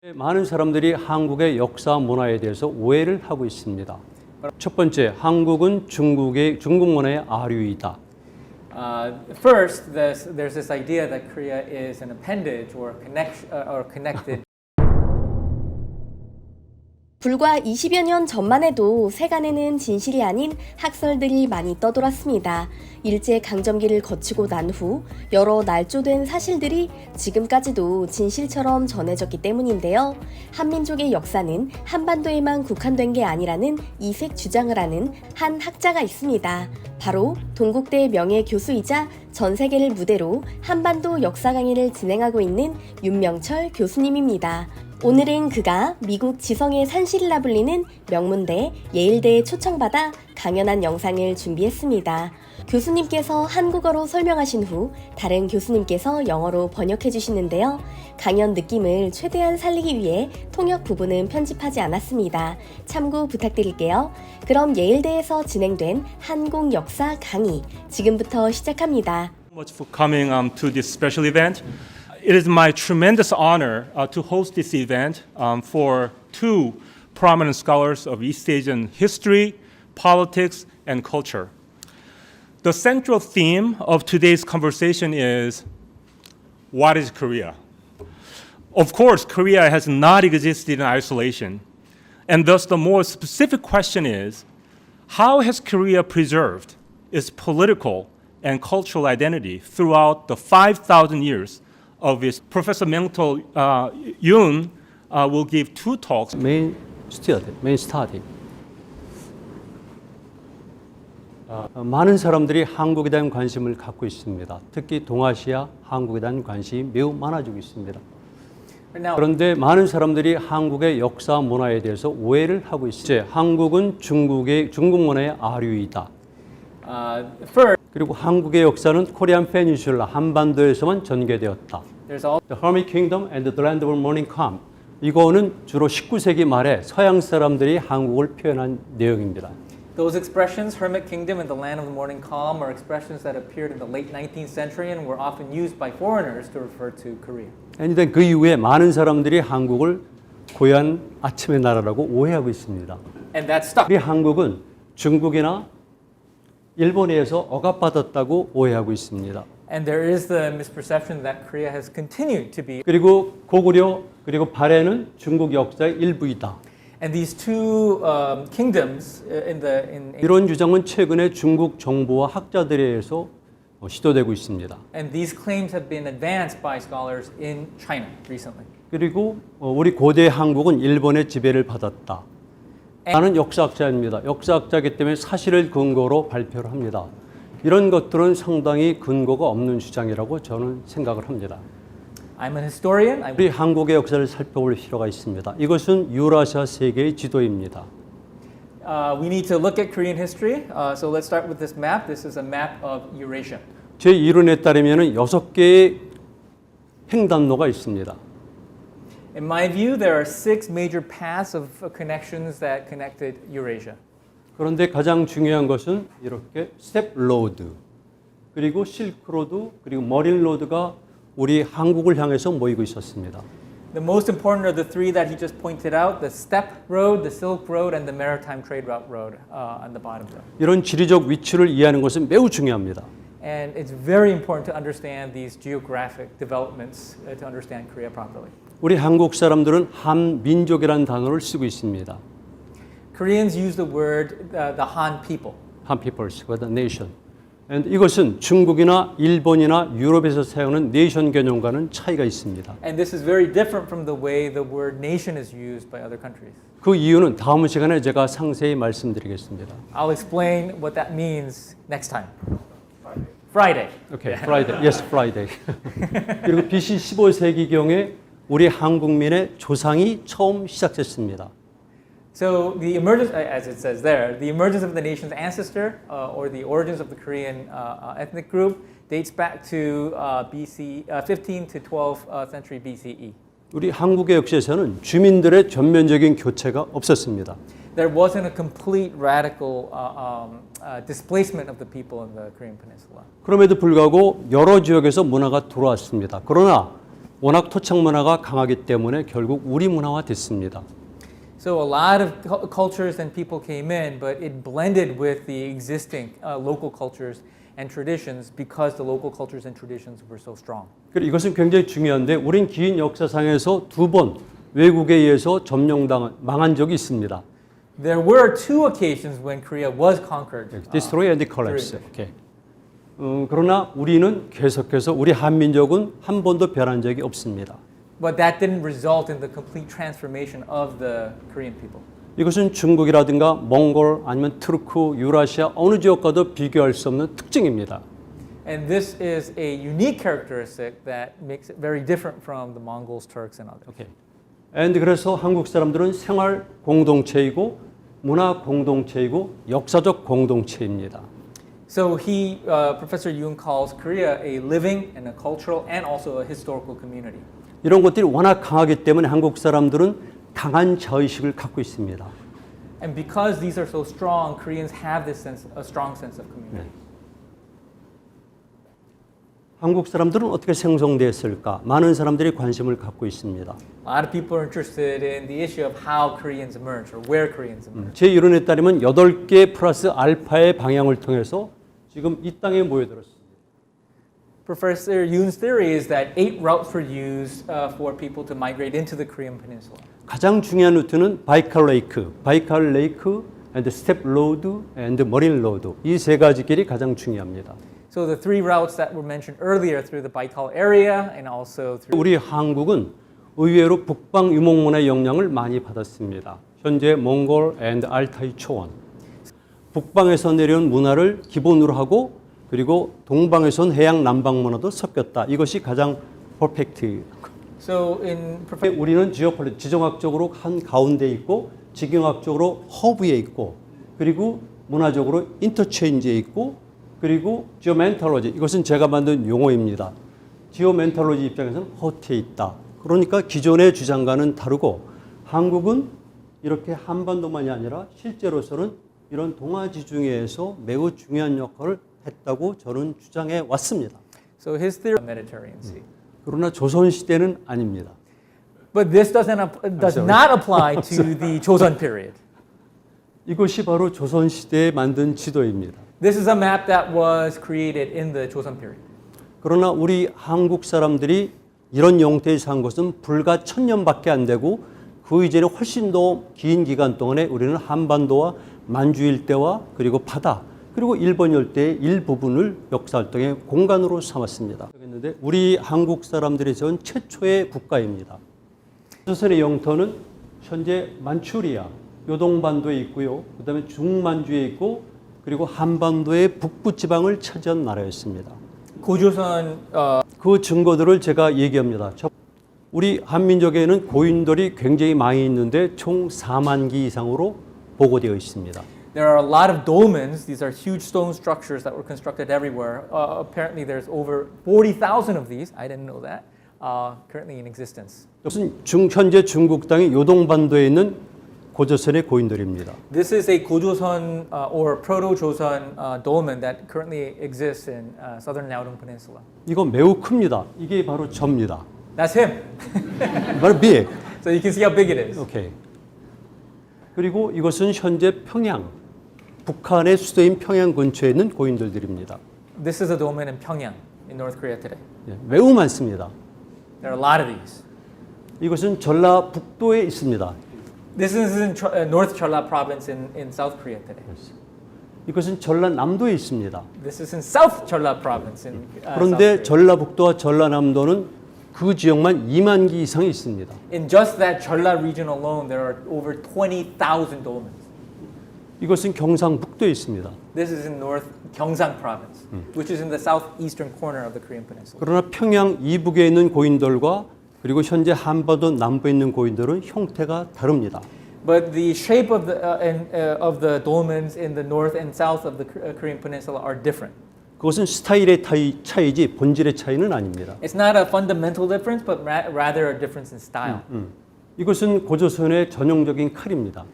많은 사람들이 한국의 역사 문화에 대해서 오해를 하고 있습니다. 첫 번째, 한국은 중국 문화의 아류이다. First, there's this idea that Korea is an appendage or connected. 불과 20여 년 전만 해도 세간에는 진실이 아닌 학설들이 많이 떠돌았습니다. 일제강점기를 거치고 난 후 여러 날조된 사실들이 지금까지도 진실처럼 전해졌기 때문인데요. 한민족의 역사는 한반도에만 국한된 게 아니라는 이색 주장을 하는 한 학자가 있습니다. 바로 동국대 명예교수이자 전 세계를 무대로 한반도 역사 강의를 진행하고 있는 윤명철 교수님입니다. 오늘은 그가 미국 지성의 산실이라 불리는 명문대 예일대에 초청받아 강연한 영상을 준비했습니다. 교수님께서 한국어로 설명하신 후 다른 교수님께서 영어로 번역해 주시는데요. 강연 느낌을 최대한 살리기 위해 통역 부분은 편집하지 않았습니다. 참고 부탁드릴게요. 그럼 예일대에서 진행된 한국 역사 강의 지금부터 시작합니다. Much for coming to this special event. It is my tremendous honor to host this event for two prominent scholars of East Asian history, politics, and culture. The central theme of today's conversation is, what is Korea? Of course, Korea has not existed in isolation, and thus the more specific question is, how has Korea preserved its political and cultural identity throughout the 5,000 years of its Professor Myung-Tol Yoon will give two talks. Main study. 많은 사람들이 한국에 대한 관심을 갖고 있습니다. 특히 동아시아 한국에 대한 관심이 매우 많아지고 있습니다. 그런데 많은 사람들이 한국의 역사 문화에 대해서 오해를 하고 있습니다. 한국은 중국 문화의 아류이다. 그리고 한국의 역사는 코리안 페닌슐라 한반도에서만 전개되었다. The Hermit Kingdom and the Land of Morning Calm. 이거는 주로 19세기 말에 서양 사람들이 한국을 표현한 내용입니다. Those expressions, Hermit Kingdom and the Land of the Morning Calm, are expressions that appeared in the late 19th century and were often used by foreigners to refer to Korea. 그런데 그 이후에 많은 사람들이 한국을 고요한 아침의 나라라고 오해하고 있습니다. And that stuck. 우리 한국은 중국이나 일본에 의해서 억압받았다고 오해하고 있습니다. And there is the misperception that Korea has continued to be. 그리고 고구려 그리고 발해는 중국 역사의 일부이다. And these two kingdoms 이런 주장은 최근에 중국 정부와 학자들에 의해서 시도되고 있습니다. And these claims have been advanced by scholars in China recently. 그리고 우리 고대 한국은 일본의 지배를 받았다. 나는 역사학자입니다. 역사학자이기 때문에 사실을 근거로 발표를 합니다. 이런 것들은 상당히 근거가 없는 주장이라고 저는 생각을 합니다. I'm an historian. 우리 한국의 역사를 살펴볼 필요가 있습니다. 이것은 유라시아 세계의 지도입니다. We need to look at Korean history. So let's start with this map. This is a map of Eurasia. 제 이론에 따르면 6개의 횡단로가 있습니다. In my view, there are 6 major paths of connections that connected Eurasia. 그런데 가장 중요한 것은 이렇게 스텝 로드, 그리고 실크 로드, 그리고 머린 로드가 우리 한국을 향해서 모이고 있었습니다. The most important are the 3 that he just pointed out: the steppe road, the Silk Road, and the maritime trade route road on the bottom there. 이런 지리적 위치를 이해하는 것은 매우 중요합니다. And it's very important to understand these geographic developments to understand Korea properly. 우리 한국 사람들은 한민족이라는 단어를 쓰고 있습니다. Koreans use the word the Han people. Han peoples, the nation. And 이것은 중국이나 일본이나 유럽에서 사용하는 네이션 개념과는 차이가 있습니다. And this is very different from the way the word nation is used by other countries. 그 이유는 다음 시간에 제가 상세히 말씀드리겠습니다. I'll explain what that means next time. Friday. Okay, Friday. Yes, Friday. 그리고 BC 15세기경에 우리 한국민의 조상이 처음 시작됐습니다. So the emergence, as it says there, the emergence of the nation's ancestor, or the origins of the Korean ethnic group, dates back to BC 15 to 12th century BCE. 우리 한국의 역사에서는 주민들의 전면적인 교체가 없었습니다. There wasn't a complete radical displacement of the people in the Korean Peninsula. 그럼에도 불구하고 여러 지역에서 문화가 들어왔습니다. 그러나 워낙 토착 문화가 강하기 때문에 결국 우리 문화화 됐습니다. So a lot of cultures and people came in, but it blended with the existing local cultures and traditions because the local cultures and traditions were so strong. 그리고 이것은 굉장히 중요한데 우린 긴 역사상에서 2번 외국에 의해서 망한 적이 있습니다. There were 2 occasions when Korea was conquered. Destroy and collapse. 오케이. 그러나 우리는 계속해서 우리 한민족은 한 번도 변한 적이 없습니다. But that didn't result in the complete transformation of the Korean people. 이것은 중국이라든가 몽골 아니면 트루크, 유라시아 어느 지역과도 비교할 수 없는 특징입니다. And this is a unique characteristic that makes it very different from the Mongols, Turks, and others. 오케이. 그래서 한국 사람들은 생활 공동체이고 문화 공동체이고 역사적 공동체입니다. So Professor Yoon calls Korea a living and a cultural and also a historical community. 이런 것들이 워낙 강하기 때문에 한국 사람들은 강한 자의식을 갖고 있습니다. And because these are so strong, Koreans have this a strong sense of community. 한국 사람들은 어떻게 생성됐을까? 많은 사람들이 관심을 갖고 있습니다. A lot of people are interested in the issue of how Koreans emerged or where Koreans emerged. 제 이론에 따르면 8개 플러스 알파의 방향을 통해서 지금 이 땅에 모여들었습니다. Professor Yoon's theory is that 8 routes were used for people to migrate into the Korean peninsula. 가장 중요한 루트는 바이칼 레이크, and 스텝 로드, and 머린 로드 이 세 가지 길이 가장 중요합니다. So the 3 routes that were mentioned earlier through the Baikal area and also through 우리 한국은 의외로 북방 유목문화의 영향을 많이 받았습니다. 현재 몽골 and 알타이 초원. 북방에서 내려온 문화를 기본으로 하고 그리고 동방에선 해양 남방 문화도 섞였다. 이것이 가장 퍼펙트. So 우리는 지정학적으로 한 가운데 있고 지경학적으로 허브에 있고 그리고 문화적으로 인터체인지에 있고 그리고 지오멘탈로지 이것은 제가 만든 용어입니다. 지오멘탈로지 입장에서는 허트에 있다. 그러니까 기존의 주장과는 다르고 한국은 이렇게 한반도만이 아니라 실제로서는 이런 동아지중해에서 매우 중요한 역할을 했다고 저는 주장해 왔습니다. So his theory Mediterranean Sea. 그러나 조선 시대는 아닙니다. But this does not apply to the Joseon period. 이것이 바로 조선 시대에 만든 지도입니다. This is a map that was created in the Joseon period. 그러나 우리 한국 사람들이 이런 형태의 산 것은 불과 1000년밖에 안 되고 그 이전에 훨씬 더 긴 기간 동안에 우리는 한반도와 만주 일대와 그리고 바다 그리고 일본 열대의 일부분을 역사활동의 공간으로 삼았습니다. 그런데 우리 한국 사람들이 세운 최초의 국가입니다. 조선의 영토는 현재 만추리아, 요동반도에 있고요. 그 다음에 중만주에 있고 그리고 한반도의 북부 지방을 차지한 나라였습니다. 고조선 그 증거들을 제가 얘기합니다. 우리 한민족에는 고인돌이 굉장히 많이 있는데 총 4만 기 이상으로 보고되어 있습니다. There are a lot of dolmens. These are huge stone structures that were constructed everywhere. Apparently, there's over 40,000 of these. I didn't know that. Currently in existence. 현재 중국 땅의 요동반도에 있는 고조선의 고인돌입니다. This is a Gojoseon or Proto-Joseon dolmen that currently exists in southern Liaodong Peninsula. 이거 매우 큽니다. 이게 바로 접니다. That's him. 바로 big. So you can see how big it is. 오케이. 그리고 이것은 현재 평양, 북한의 수도인 평양 근처에 있는 고인돌들입니다. This is a dolmen in Pyongyang, in North Korea today. 매우 많습니다. There are a lot of these. 이것은 전라북도에 있습니다. This is in North Jeolla province in South Korea today. 이것은 전라남도에 있습니다. This is in South Jeolla province in South 그런데 Korea. 전라북도와 전라남도는 그 지역만 2만 기 이상이 있습니다. In just that Jeolla region alone, there are over 20,000 dolmens. 이것은 경상북도에 있습니다. This is in North Gyeongsang province, which is in the southeastern corner of the Korean peninsula. 그러나 평양 이북에 있는 고인돌과 그리고 현재 한반도 남부에 있는 고인돌은 형태가 다릅니다. But the shape of the dolmens in the north and south of the Korean peninsula are different. 그것은 스타일의 차이지 본질의 차이는 아닙니다. It's not a fundamental difference, but rather a difference in style. 이것은 고조선의 전형적인 칼입니다.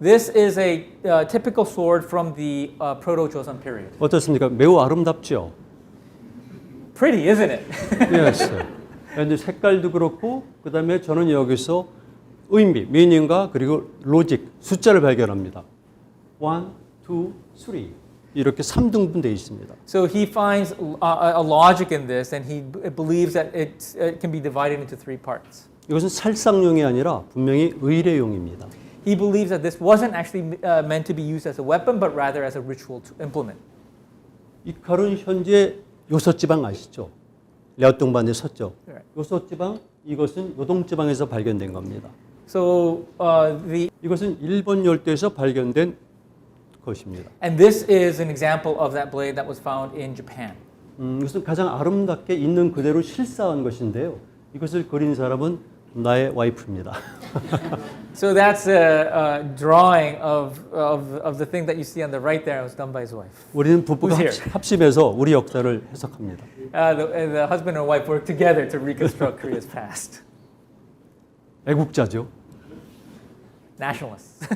This is a typical sword from the Proto-Joseon period. 어떻습니까? 매우 아름답죠? Pretty, isn't it? Yes. 근데 색깔도 그렇고 그다음에 저는 여기서 의미, 미닝과 그리고 로직, 숫자를 발견합니다. 1, 2, 3 이렇게 3등분 되어 있습니다. So he finds a logic in this, and he believes that it can be divided into three parts. 이것은 살상용이 아니라 분명히 의례용입니다. He believes that this wasn't actually meant to be used as a weapon, but rather as a ritual implement. 이 칼은 현재 요소지방 아시죠? 랴오뚱반에 섰죠. Right. 요소지방 이것은 요동지방에서 발견된 겁니다. So 이것은 일본 열도에서 발견된 것입니다. and this is an example of that blade that was found in Japan. 이것은 가장 아름답게 있는 그대로 실사한 것인데요. 이것을 그린 사람은 나의 와이프입니다. So that's a drawing of the thing that you see on the right there. It was done by his wife. 우리는 부부가 Who's here? 합심해서 우리 역사를 해석합니다. The husband and wife worked together to reconstruct Korea's past. 애국자죠. Nationalists.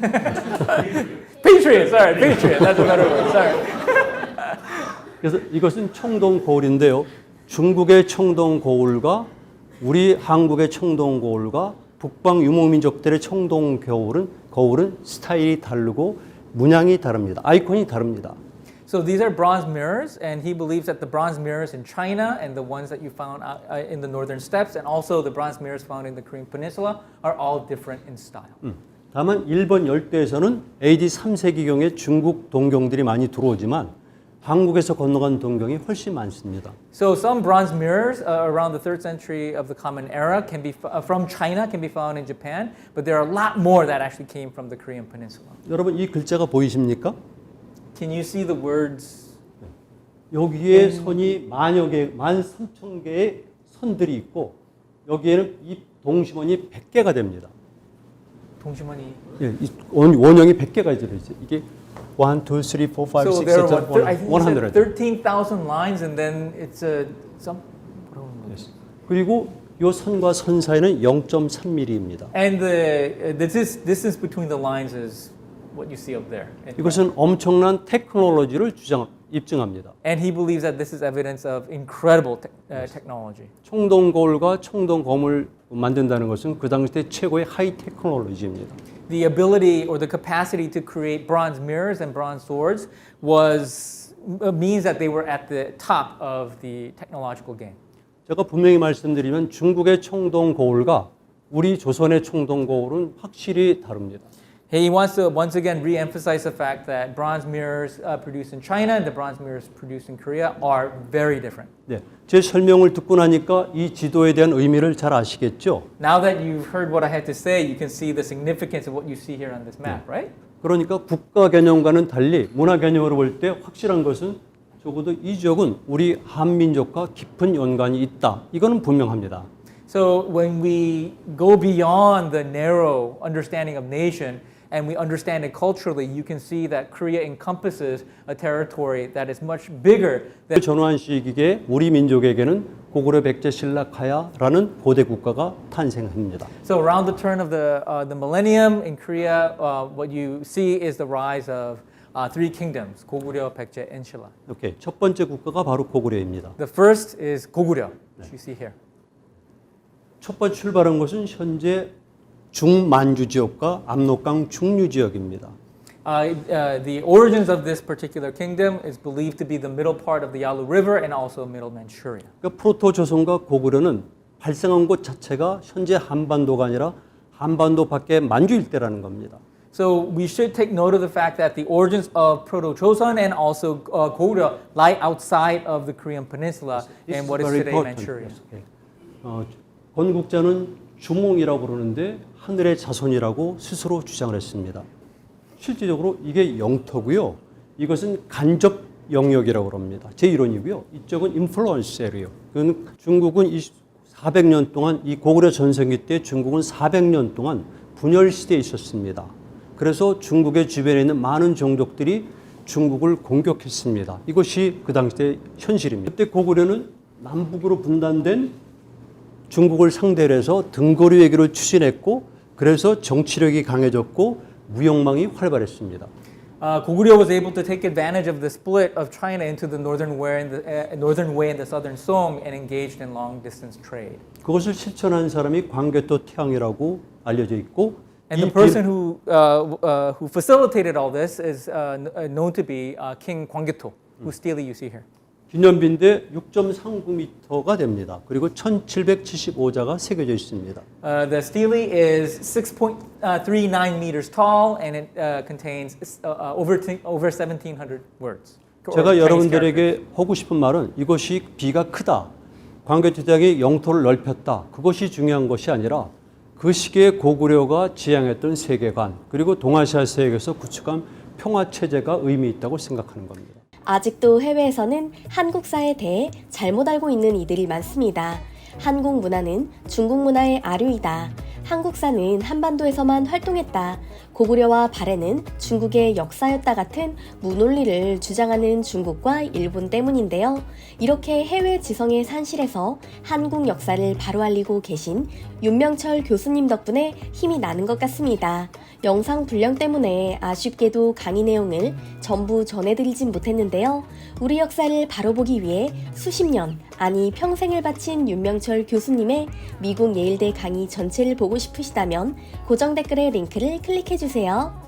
Patriots, sorry, patriot. That's a better word. Sorry. 그래서 이것은 청동 거울인데요. 중국의 청동 거울과 우리 한국의 청동 거울과 북방 유목민족들의 청동 거울은 스타일이 다르고 문양이 다릅니다. 아이콘이 다릅니다. So these are bronze mirrors, and he believes that the bronze mirrors in China and the ones that you found in the northern steppes, and also the bronze mirrors found in the Korean peninsula, are all different in style. 다만 일본 열도에서는 AD 3세기경에 중국 동경들이 많이 들어오지만 한국에서 건너간 동경이 훨씬 많습니다. So some bronze mirrors around the 3rd century of the Common Era can be from China, can be found in Japan, but there are a lot more that actually came from the Korean peninsula. 여러분 이 글자가 보이십니까? Can you see the words? 여기에 선이 13,000개의 선들이 있고 여기에는 이 동심원이 100개가 됩니다. 동심원이. 예, 이 원형이 100개가 들어있어요. 이게 1, 2, 3, 4, 5, 6, So 7, there 8, are I think he 100. said 13,000 lines, and then it's some. 그리고 이 선과 선 사이는 0.3mm입니다. And the distance between the lines is what you see up there. 이것은 엄청난 테크놀로지를 입증합니다. And he believes that this is evidence of incredible technology. 청동 거울과 청동 검을 만든다는 것은 그 당시에 최고의 하이 테크놀로지입니다. The ability or the capacity to create bronze mirrors and bronze swords means that they were at the top of the technological game. 제가 분명히 말씀드리면 중국의 청동 거울과 우리 조선의 청동 거울은 확실히 다릅니다. He wants to once again re-emphasize the fact that bronze mirrors produced in China and the bronze mirrors produced in Korea are very different. 네, 제 설명을 듣고 나니까 이 지도에 대한 의미를 잘 아시겠죠? Now that you've heard what I had to say, you can see the significance of what you see here on this map, right? 그러니까 국가 개념과는 달리 문화 개념으로 볼 때 확실한 것은 적어도 이 지역은 우리 한민족과 깊은 연관이 있다. 이거는 분명합니다. So when we go beyond the narrow understanding of nation and we understand it culturally, you can see that Korea encompasses a territory that is much bigger than. 전후한 시기에 우리 민족에게는 고구려 백제 신라카야라는 고대 국가가 탄생합니다. So around the turn of the millennium in Korea, what you see is the rise of three kingdoms: 고구려, 백제, and 신라. 오케이, 첫 번째 국가가 바로 고구려입니다. The first is 고구려, which you see here. 첫 번째 출발한 것은 현재 중만주 지역과 압록강 중류 지역입니다. The origins of this particular kingdom is believed to be the middle part of the Yalu River and also middle Manchuria. 그러니까 프로토 조선과 고구려는 발생한 곳 자체가 현재 한반도가 아니라 한반도 밖에 만주 일대라는 겁니다. So we should take note of the fact that the origins of Proto-Joseon and also Goguryeo lie outside of the Korean peninsula and what is today Manchuria. 건국자는 주몽이라고 부르는데 하늘의 자손이라고 스스로 주장을 했습니다. 실제적으로 이게 영토고요. 이것은 간접 영역이라고 합니다. 제 이론이고요. 이쪽은 인플루언스 에리어. 그건 중국은 400년 동안 이 고구려 전성기 때 중국은 400년 동안 분열 시대에 있었습니다. 그래서 중국의 주변에 있는 많은 종족들이 중국을 공격했습니다. 이것이 그 당시의 현실입니다. 그때 고구려는 남북으로 분단된 중국을 상대로 해서 등거리 외교를 추진했고 그래서 정치력이 강해졌고 무역망이 활발했습니다. Goguryeo was able to take advantage of the split of China into the northern way and the southern Song and engaged in long-distance trade. 그것을 실천한 사람이 광개토 태양이라고 알려져 있고 And the person who facilitated all this is known to be King Gwanggaeto, whose stele you see here. 기념비인데 6.39m가 됩니다. 그리고 1775자가 새겨져 있습니다. The stele is 6.39 meters tall, and it contains over 1,700 words. 제가 여러분들에게 하고 싶은 말은 이것이 비가 크다. 광개토 태양이 영토를 넓혔다. 그것이 중요한 것이 아니라 그 시기에 고구려가 지향했던 세계관 그리고 동아시아 세계에서 구축한 평화 체제가 의미 있다고 생각하는 겁니다. 아직도 해외에서는 한국사에 대해 잘못 알고 있는 이들이 많습니다. 한국 문화는 중국 문화의 아류이다. 한국사는 한반도에서만 활동했다. 고구려와 발해는 중국의 역사였다 같은 무논리를 주장하는 중국과 일본 때문인데요. 이렇게 해외 지성의 산실에서 한국 역사를 바로 알리고 계신 윤명철 교수님 덕분에 힘이 나는 것 같습니다. 영상 불량 때문에 아쉽게도 강의 내용을 전부 전해드리진 못했는데요. 우리 역사를 바로 보기 위해 수십 년, 아니 평생을 바친 윤명철 교수님의 미국 예일대 강의 전체를 보고 싶으시다면 고정 댓글의 링크를 클릭해주세요.